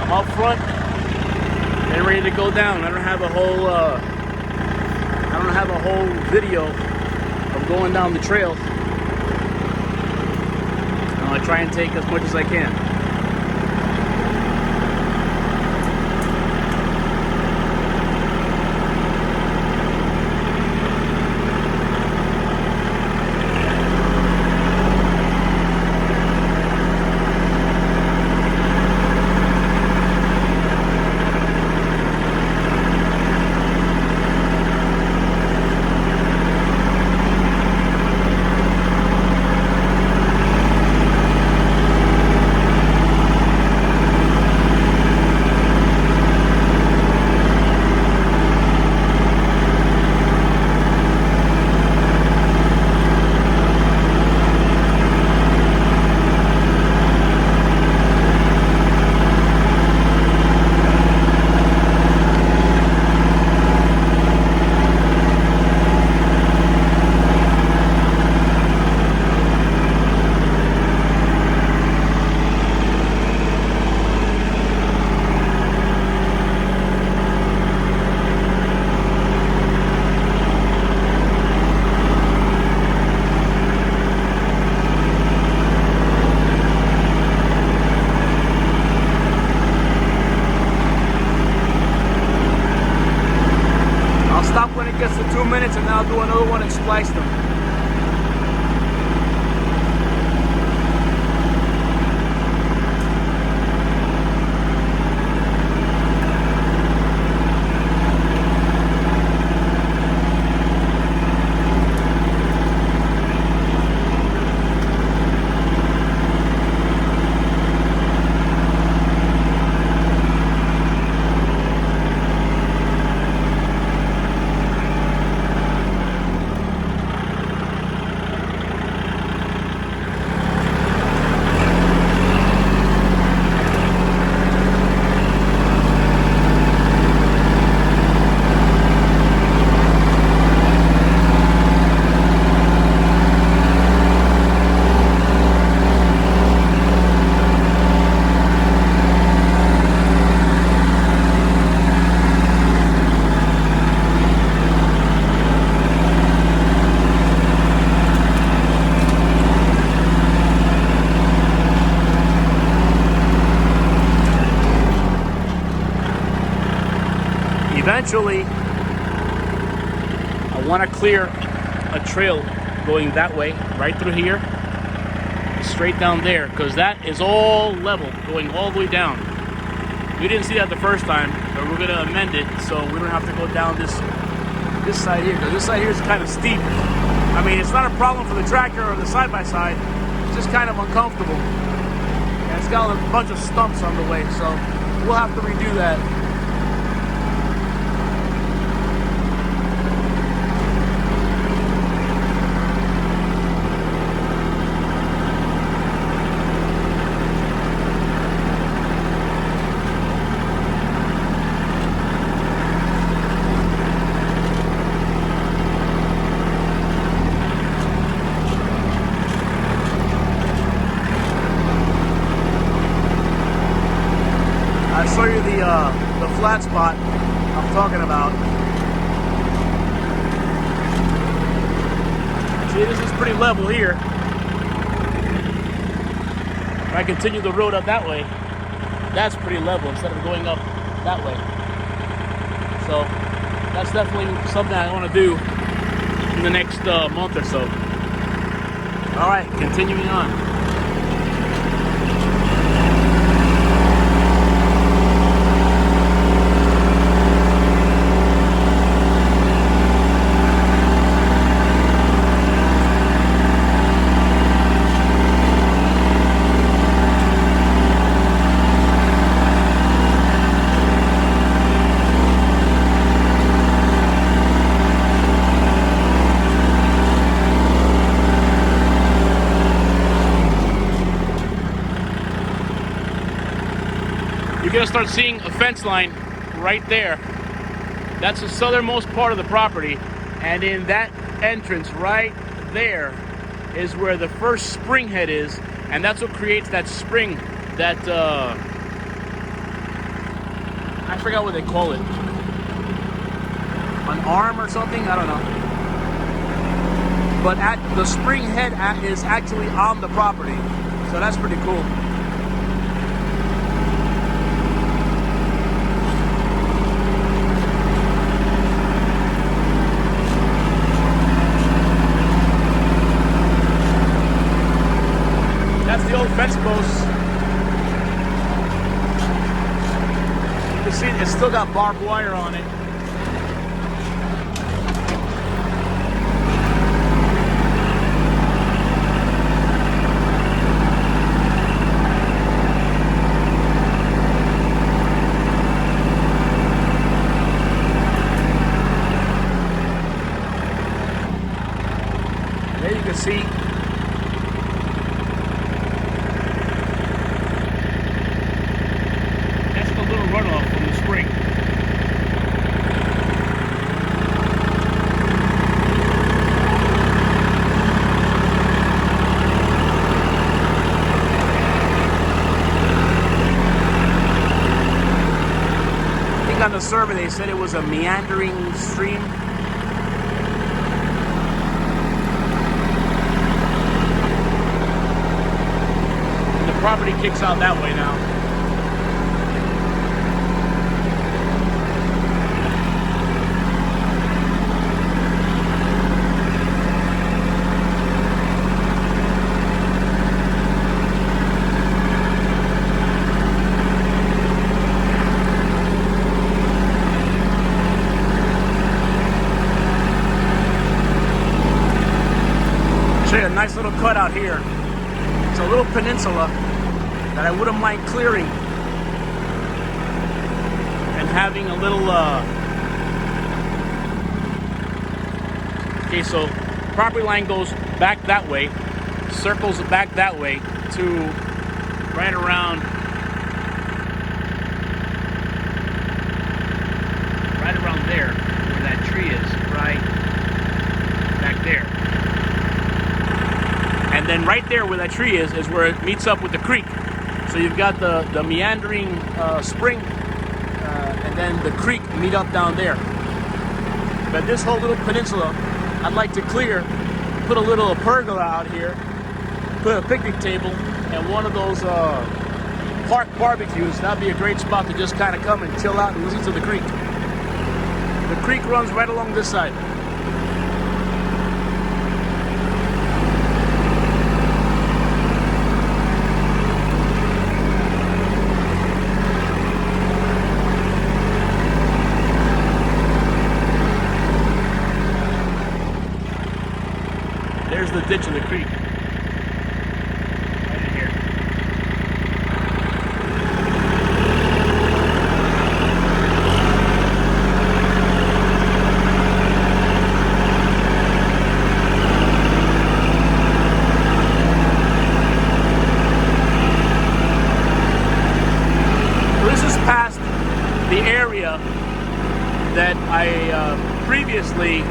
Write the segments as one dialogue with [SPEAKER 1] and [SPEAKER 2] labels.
[SPEAKER 1] I'm up front and ready to go down. I don't have a whole video of going down the trail. I try and take as much as I can. When it gets to 2 minutes, and then I'll do another one and splice them. Eventually, I want to clear a trail going that way, right through here, straight down there, because that is all level, going all the way down. We didn't see that the first time, but we're going to amend it so we don't have to go down this side here, because this side here is kind of steep. I mean, it's not a problem for the tractor or the side-by-side, it's just kind of uncomfortable. And it's got a bunch of stumps on the way, so we'll have to redo that. I'll show you the flat spot I'm talking about. See, this is pretty level here. If I continue the road up that way, that's pretty level instead of going up that way. So that's definitely something I want to do in the next month or so. All right, continuing on. You're gonna start seeing a fence line right there. That's the southernmost part of the property, and in that entrance right there is where the first spring head is, and that's what creates that spring, that I forgot what they call it. An arm or something? I don't know. But the spring head is actually on the property. So that's pretty cool. That's the old fence post. You can see it's still got barbed wire on it. There you can see that's the little runoff from the spring. I think on the survey they said it was a meandering stream. Property kicks out that way now. Show you a nice little cut out here. It's a little peninsula that I wouldn't mind clearing and having a little okay, so property line goes back that way, circles back that way to right around there where that tree is, right back there. And then right there where that tree is where it meets up with the creek. So you've got the meandering spring and then the creek meet up down there. But this whole little peninsula, I'd like to clear, put a little pergola out here, put a picnic table, and one of those park barbecues. That'd be a great spot to just kind of come and chill out and listen to the creek. The creek runs right along this side. There's the ditch of the creek. Right in here. So this is past the area that I previously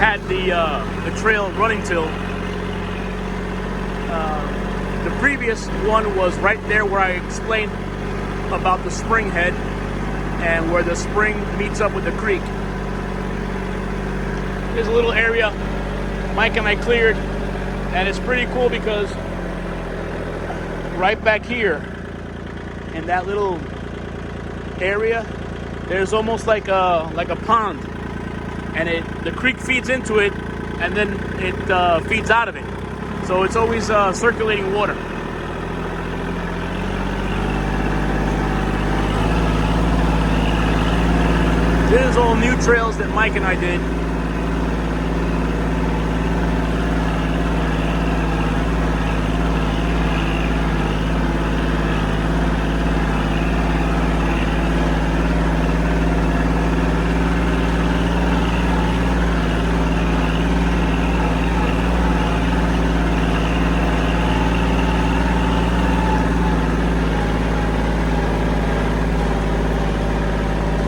[SPEAKER 1] had the trail running till. The previous one was right there where I explained about the spring head and where the spring meets up with the creek. There's a little area Mike and I cleared, and it's pretty cool because right back here in that little area, there's almost like a pond. And the creek feeds into it, and then it feeds out of it. So it's always circulating water. This is all new trails that Mike and I did.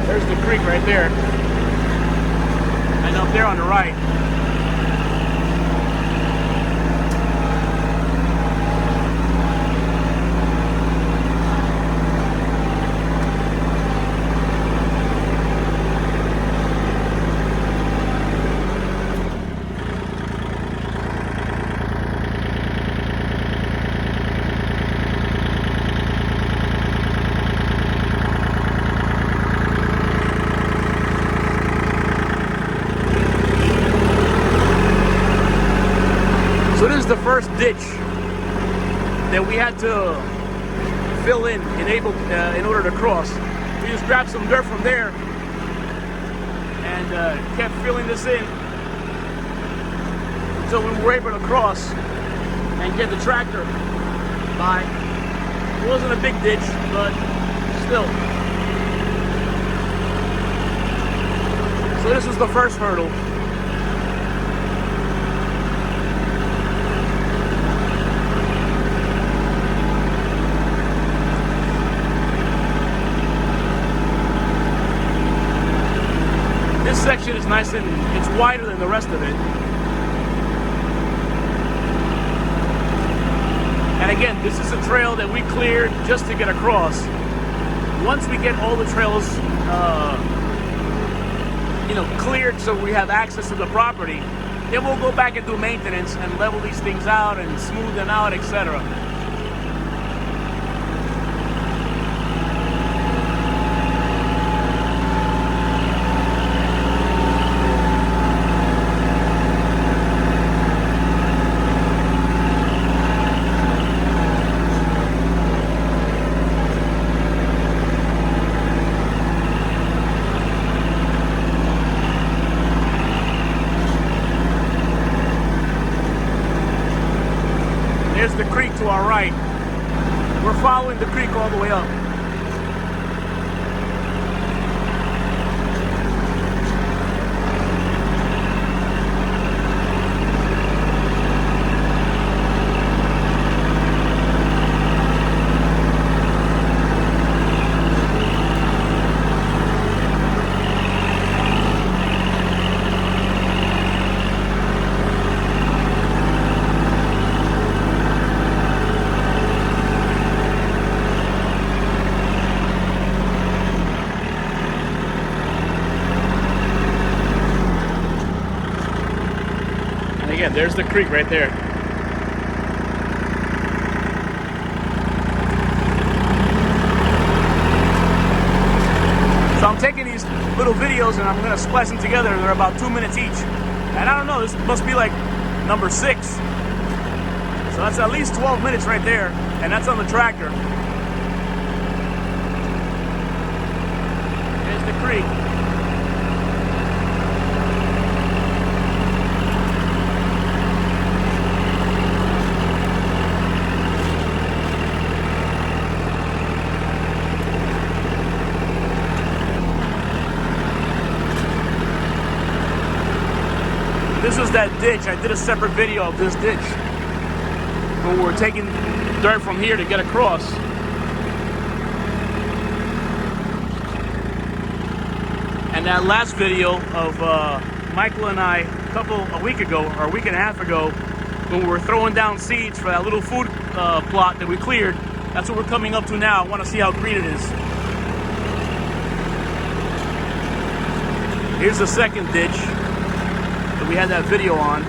[SPEAKER 1] There's the creek right there. And up there on the right. first ditch that we had to fill in order to cross. We just grabbed some dirt from there and kept filling this in until we were able to cross and get the tractor by. It wasn't a big ditch, but still. So this was the first hurdle. This section is nice and it's wider than the rest of it. And again, this is a trail that we cleared just to get across. Once we get all the trails, cleared so we have access to the property, then we'll go back and do maintenance and level these things out and smooth them out, etc. There's the creek to our right. We're following the creek all the way up. Again, there's the creek right there. So I'm taking these little videos and I'm gonna splice them together. They're about 2 minutes each. And I don't know, this must be like number 6. So that's at least 12 minutes right there. And that's on the tractor. There's the creek. This was that ditch. I did a separate video of this ditch when we were taking dirt from here to get across. And that last video of Michael and I a week ago, or a week and a half ago, when we were throwing down seeds for that little food plot that we cleared, that's what we're coming up to now. I want to see how green it is. Here's the second ditch that we had that video on.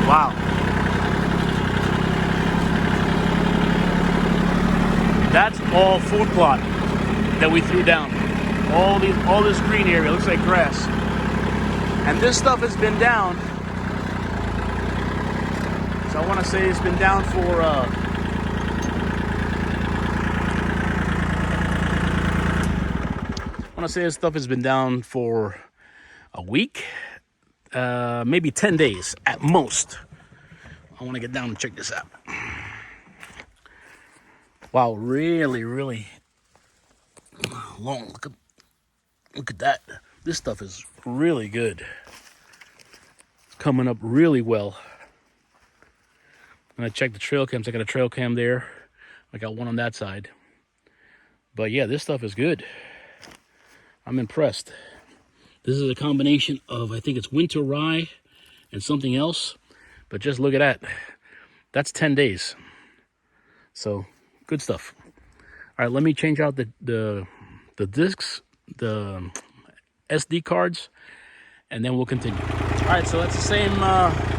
[SPEAKER 1] Wow. That's all food plot that we threw down. All this green area looks like grass. And this stuff has been down. So I want to say it's been down for this stuff has been down for a week, maybe 10 days at most. I want to get down and check this out. Wow, really, really long. Look at that. This stuff is really good. It's coming up really well. And I checked the trail cams. I got a trail cam there. I got one on that side. But yeah, this stuff is good. I'm impressed. This is a combination of, I think it's winter rye and something else. But just look at that. That's 10 days. So, good stuff. All right, let me change out the discs, the SD cards, and then we'll continue. All right, so that's the same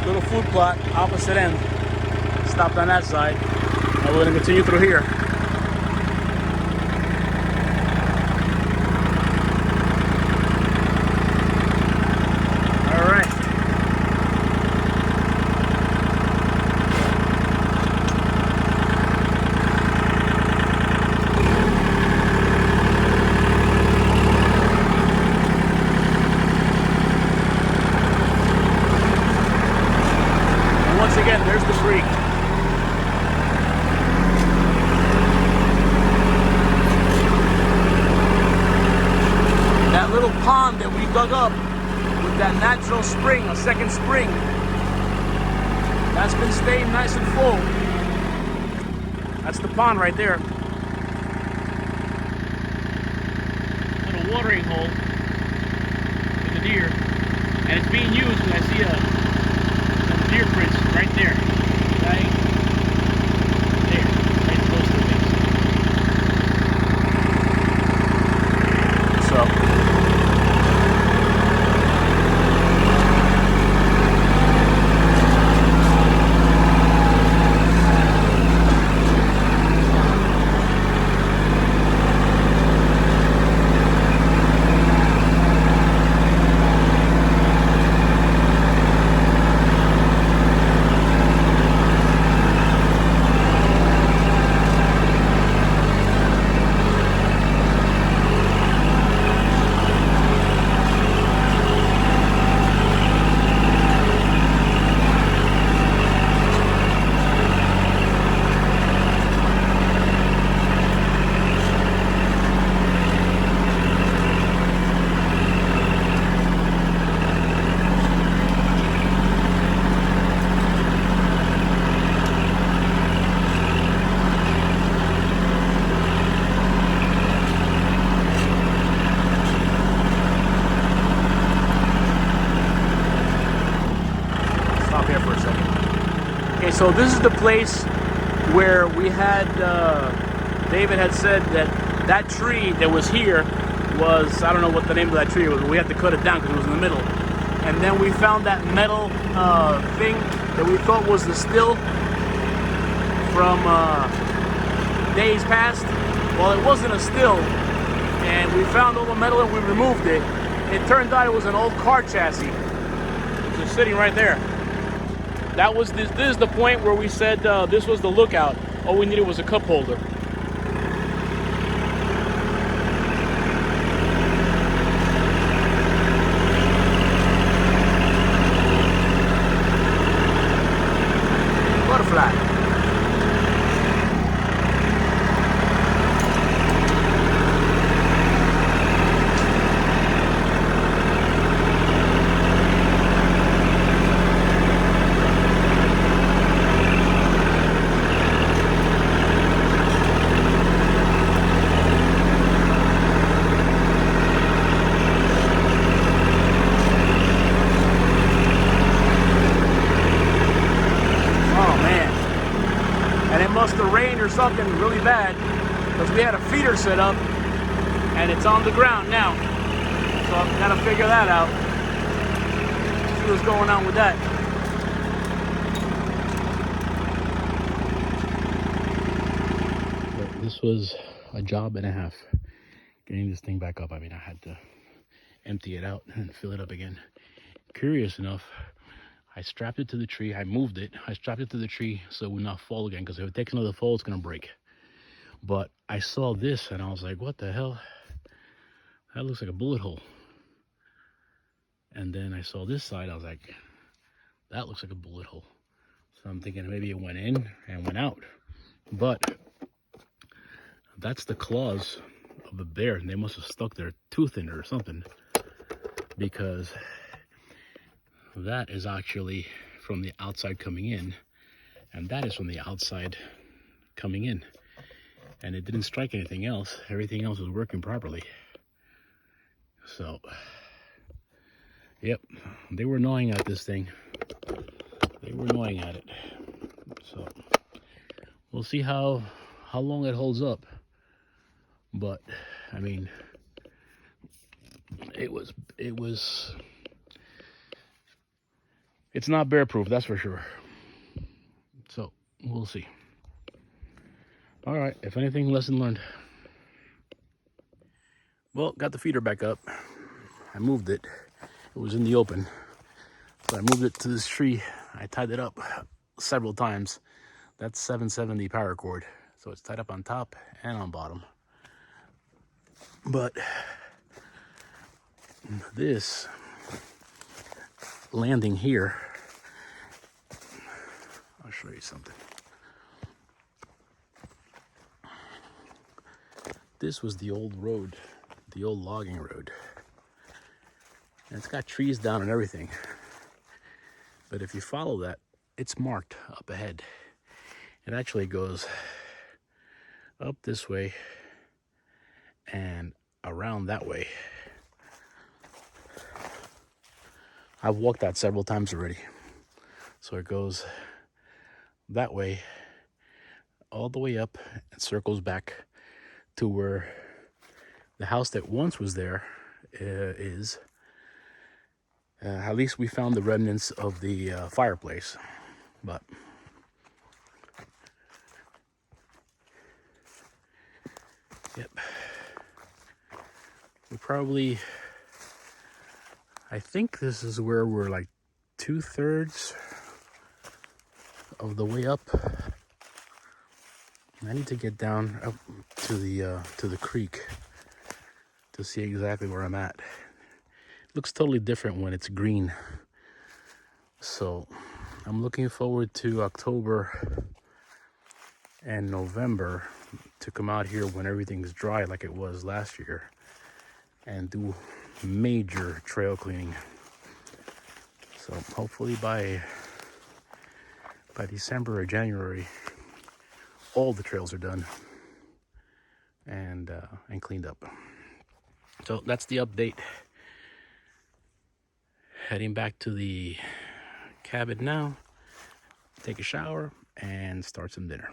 [SPEAKER 1] little food plot, opposite end. Stopped on that side. Now we're gonna continue through here. there's the creek. That little pond that we dug up with that natural spring, a second spring, that's been staying nice and full. That's the pond right there. Little watering hole for the deer. And it's being used because I see some deer prints right there. Right there. Right close to the base. So. So this is the place where we had, David had said that that tree that was here was, I don't know what the name of that tree was, but we had to cut it down because it was in the middle. And then we found that metal thing that we thought was the still from days past. Well, it wasn't a still, and we found all the metal and we removed it. It turned out it was an old car chassis. It was sitting right there. That was this is the point where we said this was the lookout. All we needed was a cup holder. Butterfly. Must have rained or something really bad because we had a feeder set up and it's on the ground now, so I've got to figure that out, see what's going on with that. But this was a job and a half getting this thing back up. I mean, I had to empty it out and fill it up again. Curious enough, I strapped it to the tree. I moved it. I strapped it to the tree so it would not fall again, because if it takes another fall, it's going to break. But I saw this and I was like, what the hell? That looks like a bullet hole. And then I saw this side. I was like, that looks like a bullet hole. So I'm thinking maybe it went in and went out. But that's the claws of a bear. And they must have stuck their tooth in it or something, because that is actually from the outside coming in, and that is from the outside coming in, and it didn't strike anything else. Everything else was working properly. So yep, they were gnawing at this thing. They were gnawing at it. So we'll see how long it holds up. But I mean, it's not bear proof, that's for sure. So we'll see. All right, if anything, lesson learned. Well, got the feeder back up. I moved it. It was in the open. So I moved it to this tree. I tied it up several times. That's 770 paracord. So it's tied up on top and on bottom. But this landing here, show you something. This was the old road, the old logging road. And it's got trees down and everything. But if you follow that, it's marked up ahead. It actually goes up this way and around that way. I've walked that several times already. So it goes that way, all the way up, and circles back to where the house that once was there is. At least we found the remnants of the fireplace, but yep. We probably, I think this is where we're like 2/3 of the way up. I need to get down up to the creek to see exactly where I'm at. It looks totally different when it's green. So I'm looking forward to October and November to come out here when everything's dry like it was last year and do major trail cleaning. So hopefully by December or January, all the trails are done and cleaned up. So that's the update. Heading back to the cabin now, take a shower and start some dinner.